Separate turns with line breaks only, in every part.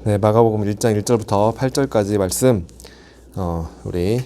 네, 마가복음 1장 1절부터 8절까지 말씀 우리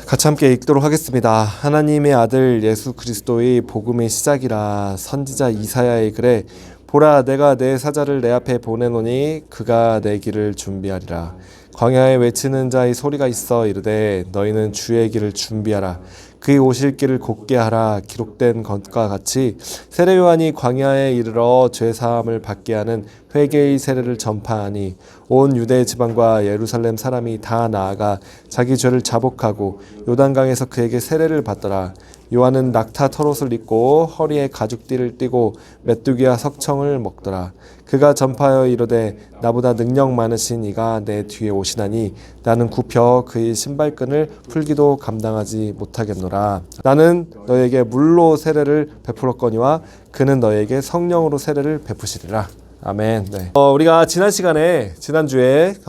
같이 함께 읽도록 하겠습니다. 하나님의 아들 예수 그리스도의 복음의 시작이라. 선지자 이사야의 글에 보라, 내가 내 사자를 내 앞에 보내노니 그가 내 길을 준비하리라. 광야에 외치는 자의 소리가 있어 이르되 너희는 주의 길을 준비하라. 그의 오실 길을 곧게 하라. 기록된 것과 같이 세례 요한이 광야에 이르러 죄사함을 받게 하는 회개의 세례를 전파하니 온 유대 지방과 예루살렘 사람이 다 나아가 자기 죄를 자복하고 요단강에서 그에게 세례를 받더라. 요한은 낙타 털옷을 입고 허리에 가죽띠를 띠고 메뚜기와 석청을 먹더라. 그가 전파하여 이르되 나보다 능력 많으신 이가 내 뒤에 오시나니 나는 굽혀 그의 신발끈을 풀기도 감당하지 못하겠노라. 나는 너에게 물로 세례를 베풀었거니와 그는 너에게 성령으로 세례를 베푸시리라. 아멘. 네. 우리가 지난주에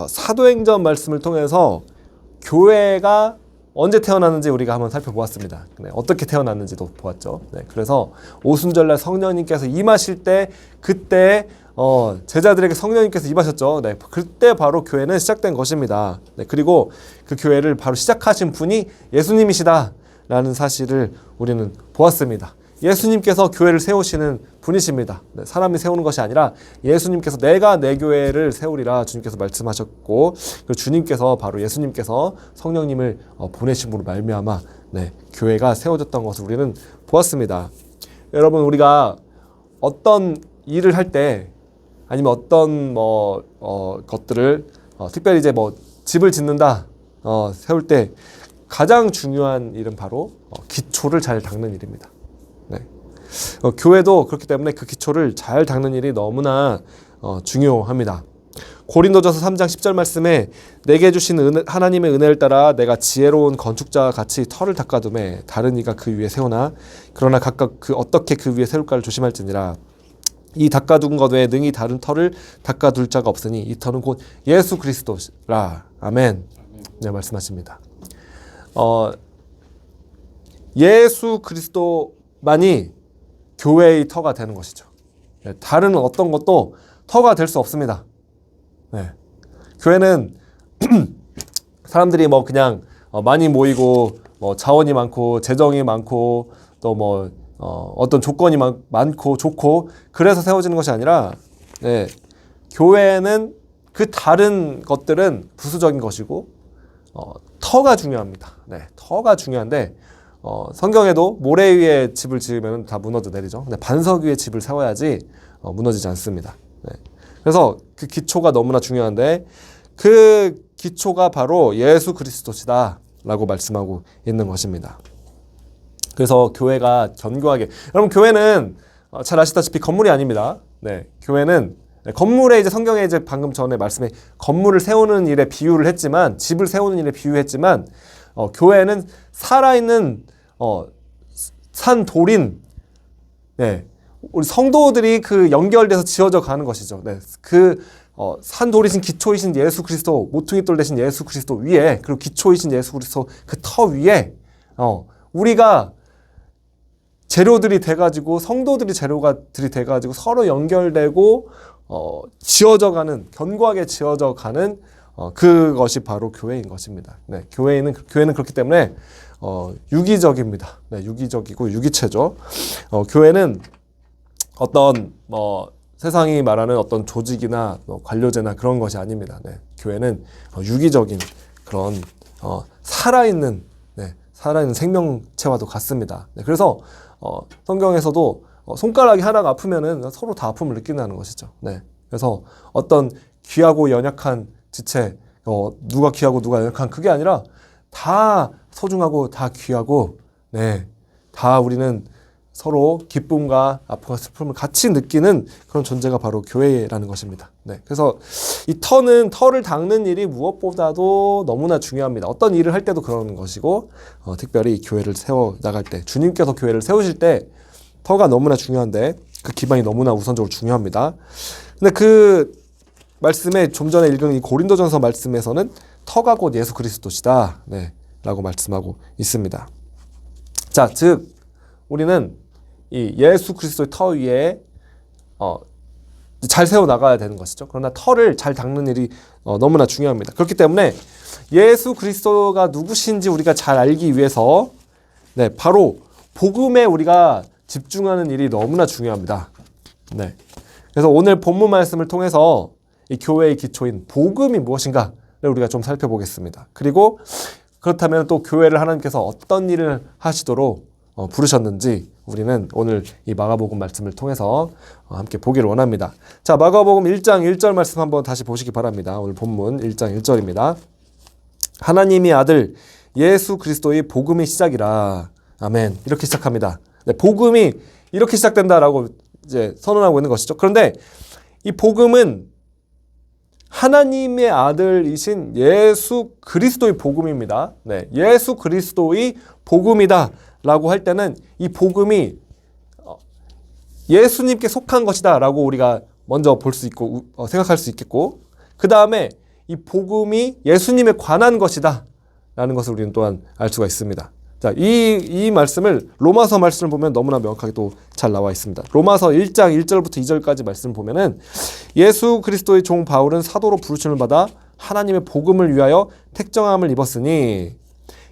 사도행전 말씀을 통해서 교회가 언제 태어났는지 우리가 한번 살펴보았습니다. 네, 어떻게 태어났는지도 보았죠. 네, 그래서 오순절날 성령님께서 임하실 때 그때 제자들에게 성령님께서 임하셨죠. 네, 그때 바로 교회는 시작된 것입니다. 네, 그리고 그 교회를 바로 시작하신 분이 예수님이시다라는 사실을 우리는 보았습니다. 예수님께서 교회를 세우시는 분이십니다. 네, 사람이 세우는 것이 아니라 예수님께서 내가 내 교회를 세우리라 주님께서 말씀하셨고, 그리고 주님께서 바로 예수님께서 성령님을 보내신 분으로 말미암아 교회가 세워졌던 것을 우리는 보았습니다. 여러분, 우리가 어떤 일을 할 때 아니면 어떤 것들을 특별히 이제 집을 짓는다 세울 때 가장 중요한 일은 바로 기초를 잘 닦는 일입니다. 교회도 그렇기 때문에 그 기초를 잘 닦는 일이 너무나 중요합니다. 고린도전서 3장 10절 말씀에 내게 주신 하나님의 은혜를 따라 내가 지혜로운 건축자와 같이 터를 닦아두매 다른 이가 그 위에 세우나 그러나 각각 어떻게 그 위에 세울까를 조심할지니라. 이 닦아둔 것 외에 능히 다른 터를 닦아둘 자가 없으니 이 터는 곧 예수 그리스도라. 아멘. 네, 말씀하십니다. 예수 그리스도만이 교회의 터가 되는 것이죠. 다른 어떤 것도 터가 될 수 없습니다. 교회는 사람들이 그냥 많이 모이고 자원이 많고 재정이 많고 또 어떤 조건이 많고 좋고 그래서 세워지는 것이 아니라 교회는 그 다른 것들은 부수적인 것이고 터가 중요합니다. 터가 중요한데 성경에도 모래 위에 집을 지으면 다 무너져 내리죠. 근데 반석 위에 집을 세워야지 무너지지 않습니다. 그래서 그 기초가 너무나 중요한데 그 기초가 바로 예수 그리스도시다 라고 말씀하고 있는 것입니다. 그래서 교회가 견고하게, 여러분, 교회는 잘 아시다시피 건물이 아닙니다. 교회는 건물에 이제 성경에 이제 방금 전에 말씀에 건물을 세우는 일에 비유를 했지만, 집을 세우는 일에 비유했지만, 교회는 살아있는 산 돌인 우리 성도들이 그 연결돼서 지어져 가는 것이죠. 산 돌이신 기초이신 예수 그리스도, 모퉁이 돌 대신 예수 그리스도 위에, 그리고 기초이신 예수 그리스도 그 터 위에 우리가 재료들이 돼가지고, 성도들이 재료들이 돼가지고 서로 연결되고 지어져가는, 견고하게 지어져가는 그것이 바로 교회인 것입니다. 교회는 그렇기 때문에 유기적입니다. 유기적이고 유기체죠. 교회는 어떤 세상이 말하는 어떤 조직이나 관료제나 그런 것이 아닙니다. 교회는 유기적인 그런 살아있는 생명체와도 같습니다. 그래서 성경에서도 손가락이 하나가 아프면은 서로 다 아픔을 느낀다는 것이죠. 그래서 어떤 귀하고 연약한 지체, 누가 귀하고 누가 연약한 그게 아니라 다 소중하고 다 귀하고, 다 우리는 서로 기쁨과 아픔과 슬픔을 같이 느끼는 그런 존재가 바로 교회라는 것입니다. 그래서 이 터를 닦는 일이 무엇보다도 너무나 중요합니다. 어떤 일을 할 때도 그러는 것이고, 특별히 교회를 세워 나갈 때, 주님께서 교회를 세우실 때 터가 너무나 중요한데 그 기반이 너무나 우선적으로 중요합니다. 근데 그 말씀에 좀 전에 읽은 이 고린도전서 말씀에서는 터가 곧 예수 그리스도시다 라고 말씀하고 있습니다. 자, 즉 우리는 이 예수 그리스도의 터 위에 잘 세워 나가야 되는 것이죠. 그러나 터를 잘 닦는 일이 너무나 중요합니다. 그렇기 때문에 예수 그리스도가 누구신지 우리가 잘 알기 위해서 바로 복음에 우리가 집중하는 일이 너무나 중요합니다. 그래서 오늘 본문 말씀을 통해서 이 교회의 기초인 복음이 무엇인가를 우리가 좀 살펴보겠습니다. 그리고 그렇다면 또 교회를 하나님께서 어떤 일을 하시도록 부르셨는지 우리는 오늘 이 마가복음 말씀을 통해서 함께 보기를 원합니다. 자, 마가복음 1장 1절 말씀 한번 다시 보시기 바랍니다. 오늘 본문 1장 1절입니다. 하나님의 아들 예수 그리스도의 복음의 시작이라. 아멘. 이렇게 시작합니다. 복음이 이렇게 시작된다라고 이제 선언하고 있는 것이죠. 그런데 이 복음은 하나님의 아들이신 예수 그리스도의 복음입니다. 예수 그리스도의 복음이다 라고 할 때는 이 복음이 예수님께 속한 것이다 라고 우리가 먼저 볼 수 있고 생각할 수 있겠고, 그 다음에 이 복음이 예수님에 관한 것이다 라는 것을 우리는 또한 알 수가 있습니다. 자, 이 말씀을 로마서 말씀을 보면 너무나 명확하게 또 잘 나와 있습니다. 로마서 1장 1절부터 2절까지 말씀을 보면은 예수 그리스도의 종 바울은 사도로 부르심을 받아 하나님의 복음을 위하여 택정함을 입었으니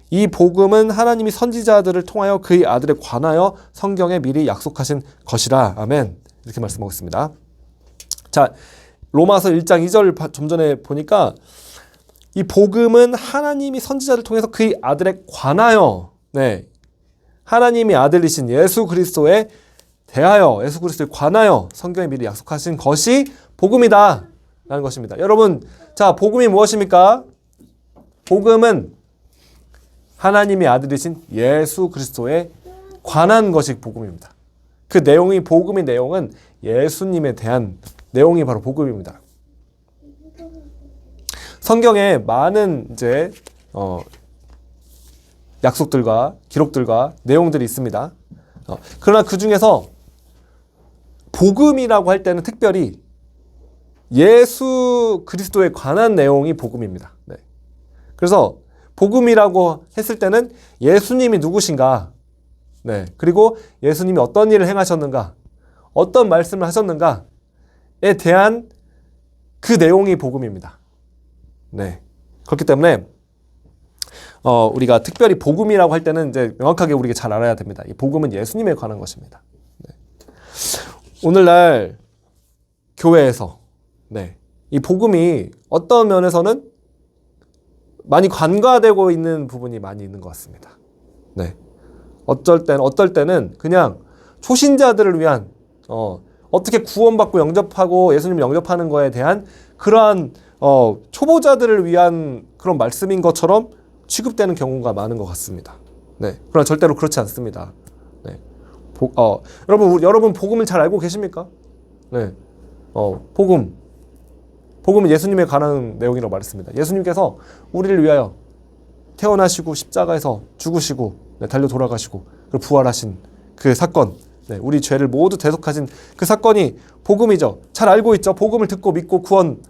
이 복음은 하나님이 선지자들을 통하여 그의 아들에 관하여 성경에 미리 약속하신 것이라. 아멘. 이렇게 말씀하고 있습니다. 자, 로마서 1장 2절 좀 전에 보니까 이 복음은 하나님이 선지자를 통해서 그의 아들에 관하여, 하나님이 아들이신 예수 그리스도에 대하여, 예수 그리스도에 관하여 성경에 미리 약속하신 것이 복음이다 라는 것입니다. 여러분, 자, 복음이 무엇입니까? 복음은 하나님의 아들이신 예수 그리스도에 관한 것이 복음입니다. 그 내용이, 복음의 내용은 예수님에 대한 내용이 바로 복음입니다. 성경에 많은 이제 약속들과 기록들과 내용들이 있습니다. 그러나 그 중에서 복음이라고 할 때는 특별히 예수 그리스도에 관한 내용이 복음입니다. 그래서 복음이라고 했을 때는 예수님이 누구신가, 그리고 예수님이 어떤 일을 행하셨는가, 어떤 말씀을 하셨는가에 대한 그 내용이 복음입니다. 그렇기 때문에 우리가 특별히 복음이라고 할 때는 이제 명확하게 우리가 잘 알아야 됩니다. 이 복음은 예수님에 관한 것입니다. 오늘날 교회에서 이 복음이 어떤 면에서는 많이 간과되고 있는 부분이 많이 있는 것 같습니다. 어떨 때는 그냥 초신자들을 위한 어떻게 구원받고 영접하고 예수님을 영접하는 거에 대한 그러한 초보자들을 위한 그런 말씀인 것처럼 취급되는 경우가 많은 것 같습니다. 그러나 절대로 그렇지 않습니다. 여러분 복음을 잘 알고 계십니까? 복음은 예수님에 관한 내용이라고 말했습니다. 예수님께서 우리를 위하여 태어나시고 십자가에서 죽으시고 달려 돌아가시고 그리고 부활하신 그 사건, 우리 죄를 모두 대속하신 그 사건이 복음이죠. 잘 알고 있죠. 복음을 듣고 믿고 구원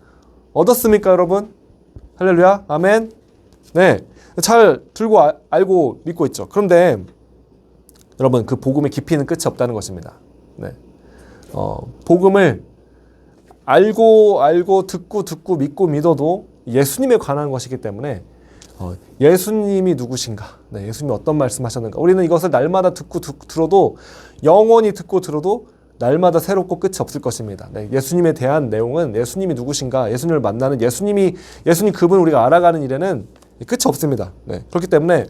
얻었습니까, 여러분? 할렐루야, 아멘. 잘 들고 알고 믿고 있죠. 그런데 여러분, 그 복음의 깊이는 끝이 없다는 것입니다. 복음을 알고 듣고 믿고 믿어도 예수님에 관한 것이기 때문에 예수님이 누구신가, 예수님이 어떤 말씀하셨는가, 우리는 이것을 날마다 듣고 들어도, 영원히 듣고 들어도 날마다 새롭고 끝이 없을 것입니다. 예수님에 대한 내용은 예수님이 누구신가, 예수님을 만나는 예수님 그분 우리가 알아가는 일에는 끝이 없습니다. 그렇기 때문에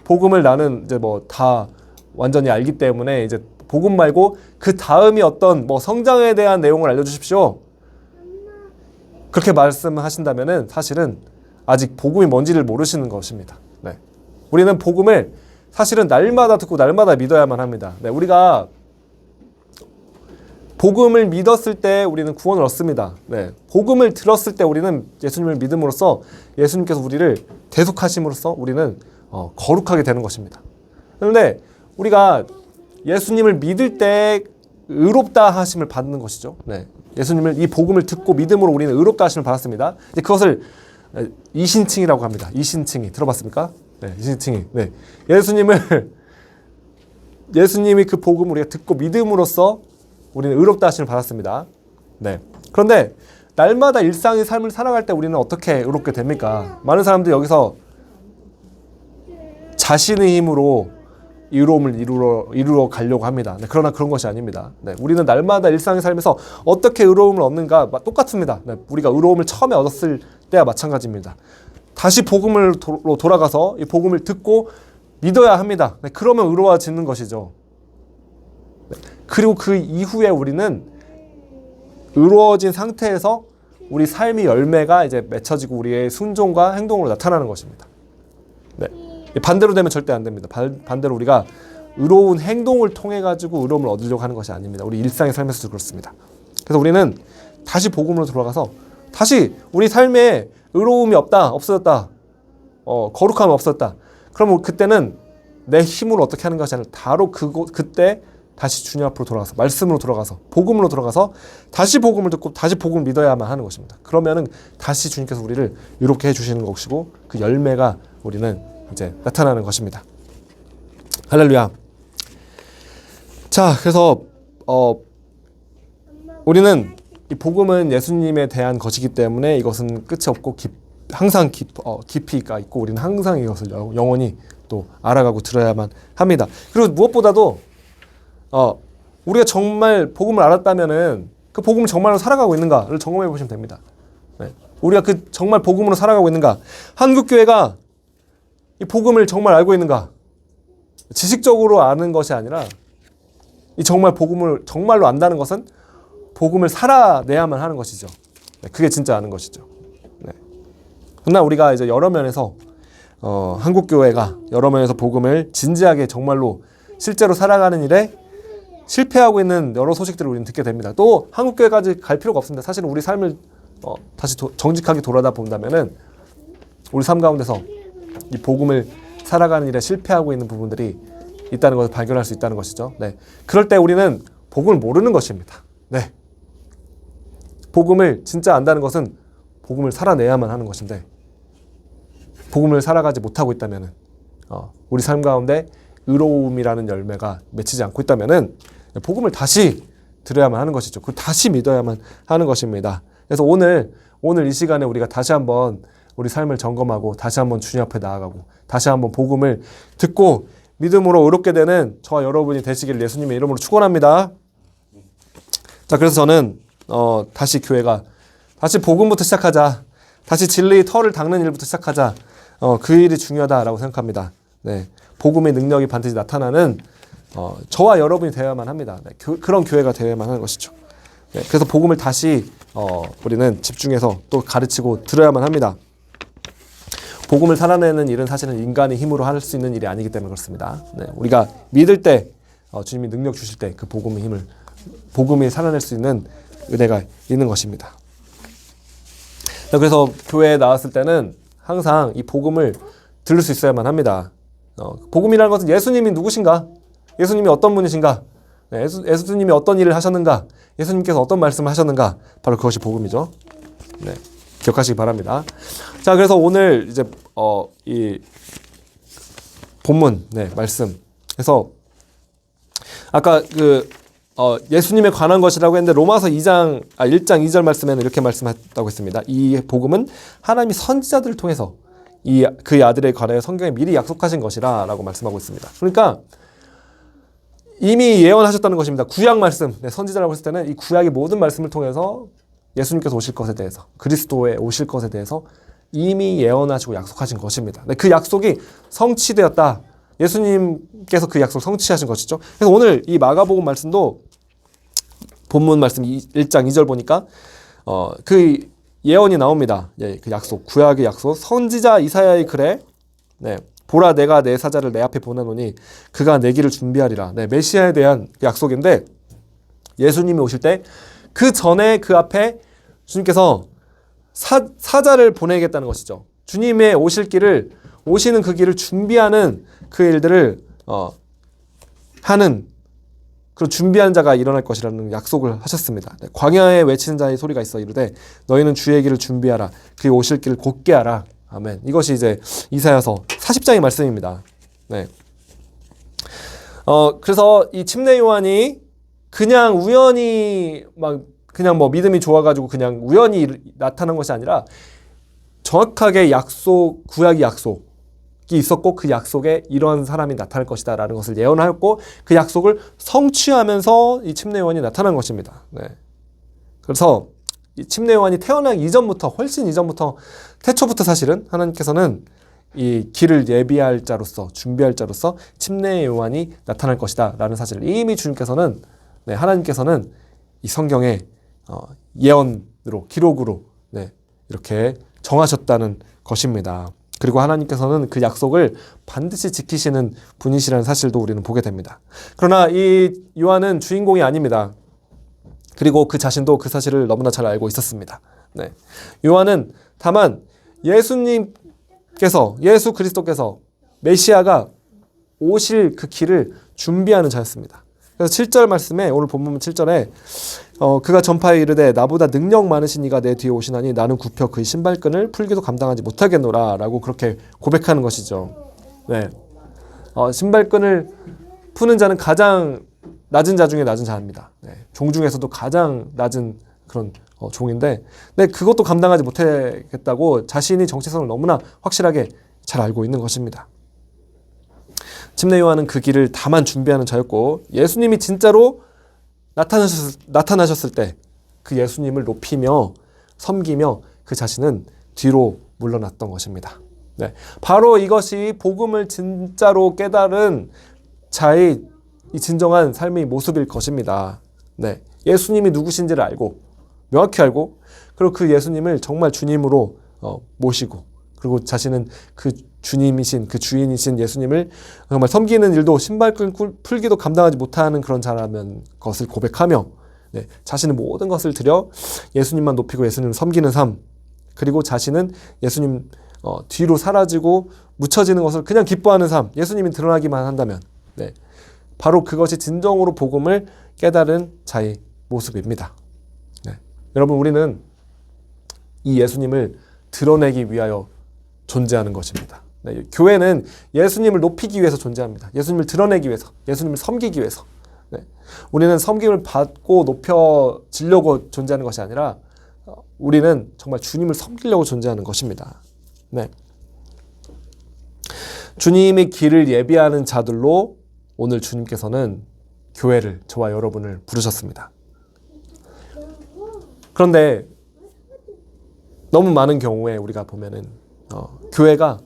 복음을 나는 이제 다 완전히 알기 때문에 이제 복음 말고 그 다음이 어떤 성장에 대한 내용을 알려주십시오, 그렇게 말씀하신다면은 사실은 아직 복음이 뭔지를 모르시는 것입니다. 우리는 복음을 사실은 날마다 듣고 날마다 믿어야만 합니다. 우리가 복음을 믿었을 때 우리는 구원을 얻습니다. 복음을 들었을 때 우리는 예수님을 믿음으로써 예수님께서 우리를 대속하심으로써 우리는 거룩하게 되는 것입니다. 그런데 우리가 예수님을 믿을 때 의롭다 하심을 받는 것이죠. 예수님을, 이 복음을 듣고 믿음으로 우리는 의롭다 하심을 받았습니다. 이제 그것을 이신칭이라고 합니다. 이신칭이 들어봤습니까? 이신칭이. 예수님이 그 복음을 우리가 듣고 믿음으로써 우리는 의롭다 하심을 받았습니다. 그런데 날마다 일상의 삶을 살아갈 때 우리는 어떻게 의롭게 됩니까? 많은 사람들이 여기서 자신의 힘으로 이 의로움을 이루어 가려고 합니다. 네, 그러나 그런 것이 아닙니다. 네, 우리는 날마다 일상의 삶에서 어떻게 의로움을 얻는가 똑같습니다. 네, 우리가 의로움을 처음에 얻었을 때와 마찬가지입니다. 다시 복음으로 돌아가서 이 복음을 듣고 믿어야 합니다. 네, 그러면 의로워지는 것이죠. 네, 그리고 그 이후에 우리는 의로워진 상태에서 우리 삶의 열매가 이제 맺혀지고 우리의 순종과 행동으로 나타나는 것입니다. 네. 반대로 되면 절대 안 됩니다. 반대로 우리가 의로운 행동을 통해 가지고 의로움을 얻으려고 하는 것이 아닙니다. 우리 일상의 삶에서도 그렇습니다. 그래서 우리는 다시 복음으로 돌아가서 다시 우리 삶에 의로움이 없어졌다. 거룩함이 없었다. 그러면 그때는 내 힘으로 어떻게 하는 것이 아니라 바로 그때 다시 주님 앞으로 돌아가서 말씀으로 돌아가서 복음으로 돌아가서 다시 복음을 듣고 다시 복음을 믿어야만 하는 것입니다. 그러면은 다시 주님께서 우리를 의롭게 해주시는 것이고 그 열매가 우리는 이제 나타나는 것입니다. 할렐루야. 자, 그래서 우리는 이 복음은 예수님에 대한 것이기 때문에 이것은 끝이 없고 항상 깊이가 있고 우리는 항상 이것을 영원히 또 알아가고 들어야만 합니다. 그리고 무엇보다도 우리가 정말 복음을 알았다면은 그 복음을 정말로 살아가고 있는가를 점검해 보시면 됩니다. 네. 우리가 정말 복음으로 살아가고 있는가? 한국교회가 이 복음을 정말 알고 있는가? 지식적으로 아는 것이 아니라 이 정말 복음을 정말로 안다는 것은 복음을 살아내야만 하는 것이죠. 네, 그게 진짜 아는 것이죠. 네. 그러나 우리가 이제 여러 면에서 한국교회가 여러 면에서 복음을 진지하게 정말로 실제로 살아가는 일에 실패하고 있는 여러 소식들을 우리는 듣게 됩니다. 또 한국교회까지 갈 필요가 없습니다. 사실은 우리 삶을 다시 정직하게 돌아다 본다면은 우리 삶 가운데서 이 복음을 살아가는 일에 실패하고 있는 부분들이 있다는 것을 발견할 수 있다는 것이죠. 네. 그럴 때 우리는 복음을 모르는 것입니다. 네. 복음을 진짜 안다는 것은 복음을 살아내야만 하는 것인데 복음을 살아가지 못하고 있다면은 우리 삶 가운데 의로움이라는 열매가 맺히지 않고 있다면은 복음을 다시 들어야만 하는 것이죠. 그걸 다시 믿어야만 하는 것입니다. 그래서 오늘 이 시간에 우리가 다시 한번 우리 삶을 점검하고 다시 한번 주님 앞에 나아가고 다시 한번 복음을 듣고 믿음으로 의롭게 되는 저와 여러분이 되시기를 예수님의 이름으로 축원합니다. 자, 그래서 저는 다시 교회가 다시 복음부터 시작하자. 다시 진리의 털을 닦는 일부터 시작하자. 그 일이 중요하다라고 생각합니다. 네, 복음의 능력이 반드시 나타나는 저와 여러분이 되어야만 합니다. 네, 그런 교회가 되어야만 하는 것이죠. 네, 그래서 복음을 다시 우리는 집중해서 또 가르치고 들어야만 합니다. 복음을 살아내는 일은 사실은 인간의 힘으로 할 수 있는 일이 아니기 때문에 그렇습니다. 네, 우리가 믿을 때 주님이 능력 주실 때 그 복음의 힘을 복음이 살아낼 수 있는 은혜가 있는 것입니다. 네, 그래서 교회에 나왔을 때는 항상 이 복음을 들을 수 있어야만 합니다. 복음이라는 것은 예수님이 누구신가? 예수님이 어떤 분이신가? 네, 예수님이 어떤 일을 하셨는가? 예수님께서 어떤 말씀을 하셨는가? 바로 그것이 복음이죠. 네, 기억하시기 바랍니다. 자, 그래서 오늘 이제 이 본문 말씀. 그래서 아까 예수님에 관한 것이라고 했는데 로마서 1장 2절 말씀에는 이렇게 말씀했다고 했습니다. 이 복음은 하나님이 선지자들을 통해서 그의 아들에 관하여 성경에 미리 약속하신 것이라 라고 말씀하고 있습니다. 그러니까 이미 예언하셨다는 것입니다. 구약 말씀, 선지자라고 했을 때는 이 구약의 모든 말씀을 통해서 예수님께서 오실 것에 대해서 그리스도에 오실 것에 대해서 이미 예언하시고 약속하신 것입니다. 그 약속이 성취되었다. 예수님께서 그 약속 성취하신 것이죠. 그래서 오늘 이 마가복음 말씀도 본문 말씀 1장 2절 보니까 그 예언이 나옵니다. 그 약속, 구약의 약속, 선지자 이사야의 글에 보라 내가 내 사자를 내 앞에 보내노니 그가 내 길을 준비하리라. 메시아에 대한 약속인데 예수님이 오실 때 그 전에 그 앞에 주님께서 사자를 보내겠다는 것이죠. 주님의 오시는 그 길을 준비하는 그 일들을 하는 그런 준비한 자가 일어날 것이라는 약속을 하셨습니다. 광야에 외치는 자의 소리가 있어 이르되 너희는 주의 길을 준비하라. 그의 오실 길을 곧게 하라. 아멘. 이것이 이제 이사야서 40장의 말씀입니다. 네. 그래서 이 침례 요한이 그냥 우연히 막 그냥 뭐 믿음이 좋아가지고 그냥 우연히 나타난 것이 아니라 정확하게 구약의 약속이 있었고 그 약속에 이런 사람이 나타날 것이다 라는 것을 예언하였고 그 약속을 성취하면서 이 침례 요한이 나타난 것입니다. 네. 그래서 이 침례 요한이 태어나기 이전부터 훨씬 이전부터 태초부터 사실은 하나님께서는 이 길을 예비할 자로서 준비할 자로서 침례 요한이 나타날 것이다 라는 사실을 이미 주님께서는 하나님께서는 이 성경에 예언으로 기록으로 이렇게 정하셨다는 것입니다. 그리고 하나님께서는 그 약속을 반드시 지키시는 분이시라는 사실도 우리는 보게 됩니다. 그러나 이 요한은 주인공이 아닙니다. 그리고 그 자신도 그 사실을 너무나 잘 알고 있었습니다. 요한은 다만 예수 그리스도께서 메시아가 오실 그 길을 준비하는 자였습니다. 그래서 7절 말씀에 오늘 본문 7절에 그가 전파에 이르되 나보다 능력 많으신 이가 내 뒤에 오시나니 나는 굽혀 그의 신발끈을 풀기도 감당하지 못하겠노라 라고 그렇게 고백하는 것이죠. 신발끈을 푸는 자는 가장 낮은 자 중에 낮은 자입니다. 종 중에서도 가장 낮은 그런 종인데 그것도 감당하지 못하겠다고 자신이 정체성을 너무나 확실하게 잘 알고 있는 것입니다. 침례 요한은 그 길을 다만 준비하는 자였고 예수님이 진짜로 나타나셨을 때 그 예수님을 높이며 섬기며 그 자신은 뒤로 물러났던 것입니다. 바로 이것이 복음을 진짜로 깨달은 자의 이 진정한 삶의 모습일 것입니다. 예수님이 누구신지를 알고 명확히 알고 그리고 그 예수님을 정말 주님으로 모시고 그리고 자신은 그 주님이신 그 주인이신 예수님을 정말 섬기는 일도 신발끈 풀기도 감당하지 못하는 그런 자라면 것을 고백하며 자신의 모든 것을 들여 예수님만 높이고 예수님을 섬기는 삶 그리고 자신은 예수님 뒤로 사라지고 묻혀지는 것을 그냥 기뻐하는 삶 예수님이 드러나기만 한다면 바로 그것이 진정으로 복음을 깨달은 자의 모습입니다. 여러분 우리는 이 예수님을 드러내기 위하여 존재하는 것입니다. 교회는 예수님을 높이기 위해서 존재합니다. 예수님을 드러내기 위해서, 예수님을 섬기기 위해서. 우리는 섬김을 받고 높여지려고 존재하는 것이 아니라 우리는 정말 주님을 섬기려고 존재하는 것입니다. 주님의 길을 예비하는 자들로 오늘 주님께서는 교회를, 저와 여러분을 부르셨습니다. 그런데 너무 많은 경우에 우리가 보면은 교회가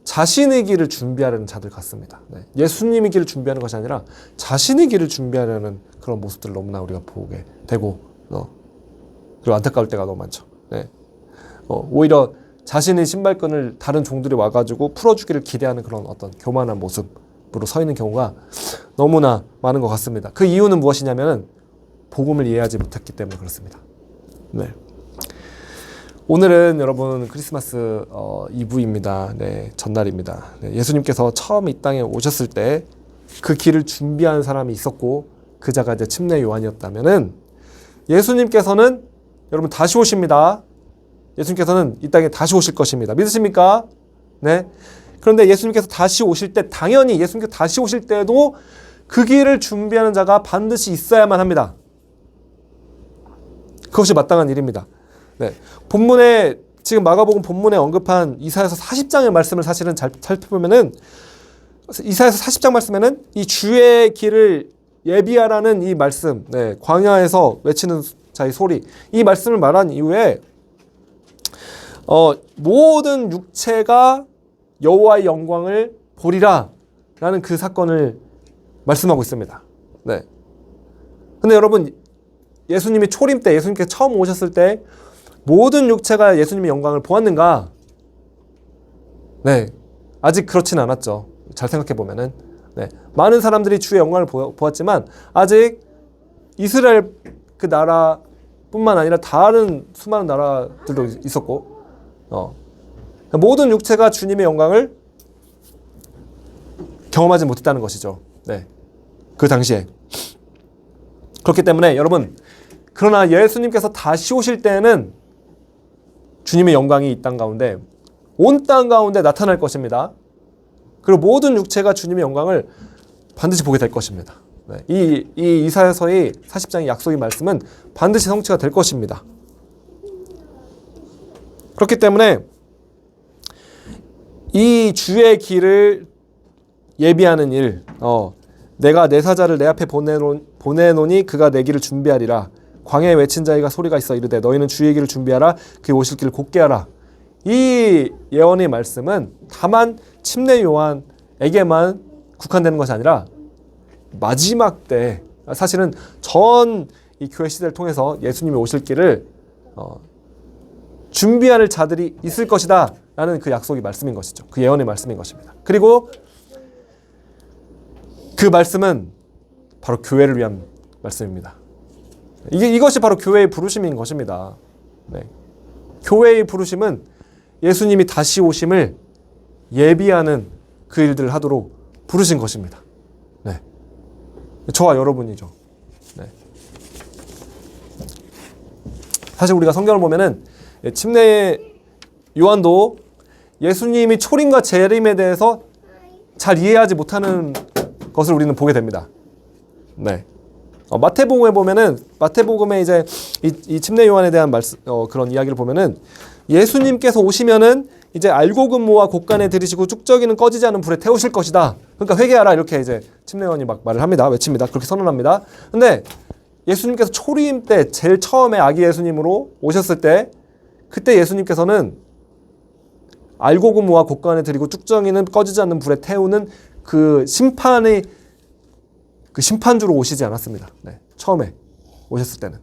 자신의 길을 준비하려는 자들 같습니다. 예수님의 길을 준비하는 것이 아니라 자신의 길을 준비하려는 그런 모습들을 너무나 우리가 보게 되고 그리고 안타까울 때가 너무 많죠. 오히려 자신의 신발끈을 다른 종들이 와가지고 풀어주기를 기대하는 그런 어떤 교만한 모습으로 서 있는 경우가 너무나 많은 것 같습니다. 그 이유는 무엇이냐면 복음을 이해하지 못했기 때문에 그렇습니다. 오늘은 여러분 크리스마스 이브입니다. 전날입니다. 예수님께서 처음 이 땅에 오셨을 때 그 길을 준비한 사람이 있었고 그 자가 이제 침례 요한이었다면은 예수님께서는 여러분 다시 오십니다. 예수님께서는 이 땅에 다시 오실 것입니다. 믿으십니까? 그런데 예수님께서 다시 오실 때 당연히 예수님께서 다시 오실 때도 그 길을 준비하는 자가 반드시 있어야만 합니다. 그것이 마땅한 일입니다. 본문에 지금 마가복음 본문에 언급한 이사야서 40장의 말씀을 사실은 잘 살펴보면은 이사야서 40장 말씀에는 이 주의 길을 예비하라는 이 말씀, 광야에서 외치는 자의 소리, 이 말씀을 말한 이후에 모든 육체가 여호와의 영광을 보리라 라는 그 사건을 말씀하고 있습니다. 근데 여러분 예수님이 초림 때 예수님께서 처음 오셨을 때 모든 육체가 예수님의 영광을 보았는가? 아직 그렇지는 않았죠. 잘 생각해 보면은 많은 사람들이 주의 영광을 보았지만 아직 이스라엘 그 나라뿐만 아니라 다른 수많은 나라들도 있었고 모든 육체가 주님의 영광을 경험하지 못했다는 것이죠. 그 당시에. 그렇기 때문에 여러분 그러나 예수님께서 다시 오실 때에는 주님의 영광이 이 땅 가운데 온 땅 가운데 나타날 것입니다. 그리고 모든 육체가 주님의 영광을 반드시 보게 될 것입니다. 네, 이 이사야서의 40장의 약속의 말씀은 반드시 성취가 될 것입니다. 그렇기 때문에 이 주의 길을 예비하는 일, 내가 내 사자를 내 앞에 보내노니 그가 내 길을 준비하리라. 광야에 외친 자에게 소리가 있어 이르되 너희는 주의 길을 준비하라. 그의 오실 길을 곧게 하라. 이 예언의 말씀은 다만 침례 요한에게만 국한되는 것이 아니라 마지막 때, 사실은 전 이 교회 시대를 통해서 예수님이 오실 길을 준비할 자들이 있을 것이다 라는 그 약속의 말씀인 것이죠. 그 예언의 말씀인 것입니다. 그리고 그 말씀은 바로 교회를 위한 말씀입니다. 이것이 바로 교회의 부르심인 것입니다. 네. 교회의 부르심은 예수님이 다시 오심을 예비하는 그 일들을 하도록 부르신 것입니다. 네. 저와 여러분이죠. 네. 사실 우리가 성경을 보면은 침례 요한도 예수님이 초림과 재림에 대해서 잘 이해하지 못하는 것을 우리는 보게 됩니다. 네. 마태복음에 보면은 마태복음에 이제 이 침례 요한에 대한 말씀 그런 이야기를 보면은 예수님께서 오시면은 이제 알곡은모와 곡간에 들이시고 쭉저기는 꺼지지 않은 불에 태우실 것이다. 그러니까 회개하라 이렇게 이제 침례 요한이 막 말을 합니다. 외칩니다. 그렇게 선언합니다. 근데 예수님께서 초림 때 제일 처음에 아기 예수님으로 오셨을 때 그때 예수님께서는 알곡은모와 곡간에 들이고 쭉저기는 꺼지지 않는 불에 태우는 그 심판의 그 심판주로 오시지 않았습니다. 네, 처음에 오셨을 때는.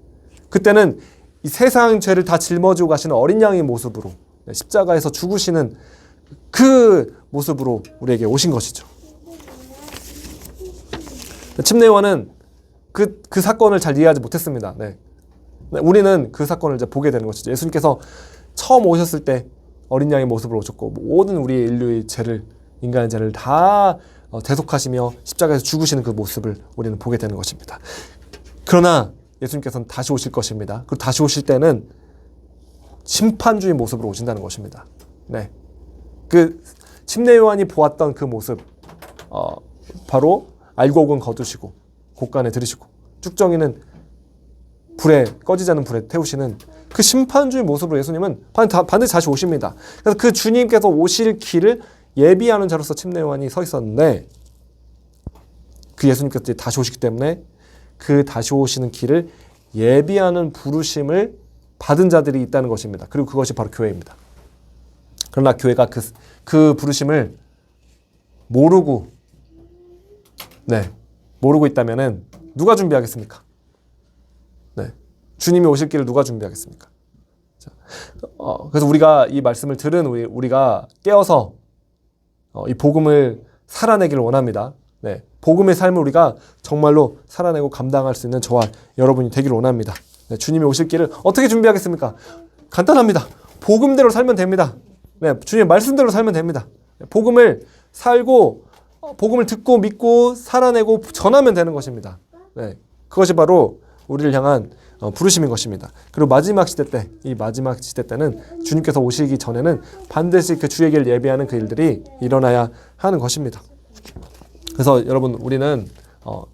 그때는 이 세상 죄를 다 짊어지고 가시는 어린 양의 모습으로 십자가에서 죽으시는 그 모습으로 우리에게 오신 것이죠. 침례 요한은 그 사건을 잘 이해하지 못했습니다. 네. 우리는 그 사건을 이제 보게 되는 것이죠. 예수님께서 처음 오셨을 때 어린 양의 모습으로 오셨고 모든 우리 인류의 죄를 인간의 죄를 다 대속하시며 십자가에서 죽으시는 그 모습을 우리는 보게 되는 것입니다. 그러나 예수님께서는 다시 오실 것입니다. 그리고 다시 오실 때는 심판주의 모습으로 오신다는 것입니다. 네, 그 침례 요한이 보았던 그 모습, 바로 알곡은 거두시고 곡간에 들이시고 쭉정이는 불에 꺼지지 않는 불에 태우시는 그 심판주의 모습으로 예수님은 반드시 다시 오십니다. 그래서 그 주님께서 오실 길을 예비하는 자로서 침례 요한이 서 있었는데 그 예수님께서 다시 오시기 때문에 그 다시 오시는 길을 예비하는 부르심을 받은 자들이 있다는 것입니다. 그리고 그것이 바로 교회입니다. 그러나 교회가 그 부르심을 모르고 있다면은 누가 준비하겠습니까? 네, 주님이 오실 길을 누가 준비하겠습니까? 자, 그래서 우리가 이 말씀을 들은 우리가 깨어서 이 복음을 살아내기를 원합니다. 네, 복음의 삶을 우리가 정말로 살아내고 감당할 수 있는 저와 여러분이 되기를 원합니다. 네, 주님이 오실 길을 어떻게 준비하겠습니까? 간단합니다. 복음대로 살면 됩니다. 네, 주님의 말씀대로 살면 됩니다. 복음을 살고 복음을 듣고 믿고 살아내고 전하면 되는 것입니다. 네, 그것이 바로 우리를 향한 부르심인 것입니다. 그리고 마지막 시대 때, 이 마지막 시대 때는 주님께서 오시기 전에는 반드시 그 주의 길을 예비하는 그 일들이 일어나야 하는 것입니다. 그래서 여러분 우리는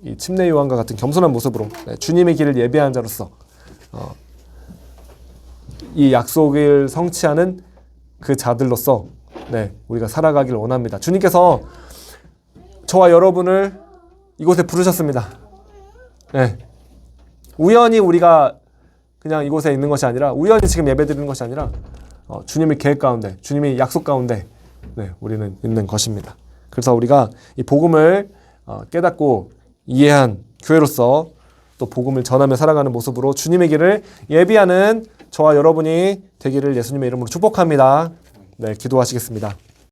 이 침례 요한과 같은 겸손한 모습으로 주님의 길을 예비하는 자로서 이 약속을 성취하는 그 자들로서 우리가 살아가기를 원합니다. 주님께서 저와 여러분을 이곳에 부르셨습니다. 우연히 우리가 그냥 이곳에 있는 것이 아니라 우연히 지금 예배드리는 것이 아니라 주님의 계획 가운데 주님의 약속 가운데 우리는 있는 것입니다. 그래서 우리가 이 복음을 깨닫고 이해한 교회로서 또 복음을 전하며 살아가는 모습으로 주님의 길을 예비하는 저와 여러분이 되기를 예수님의 이름으로 축복합니다. 기도하시겠습니다.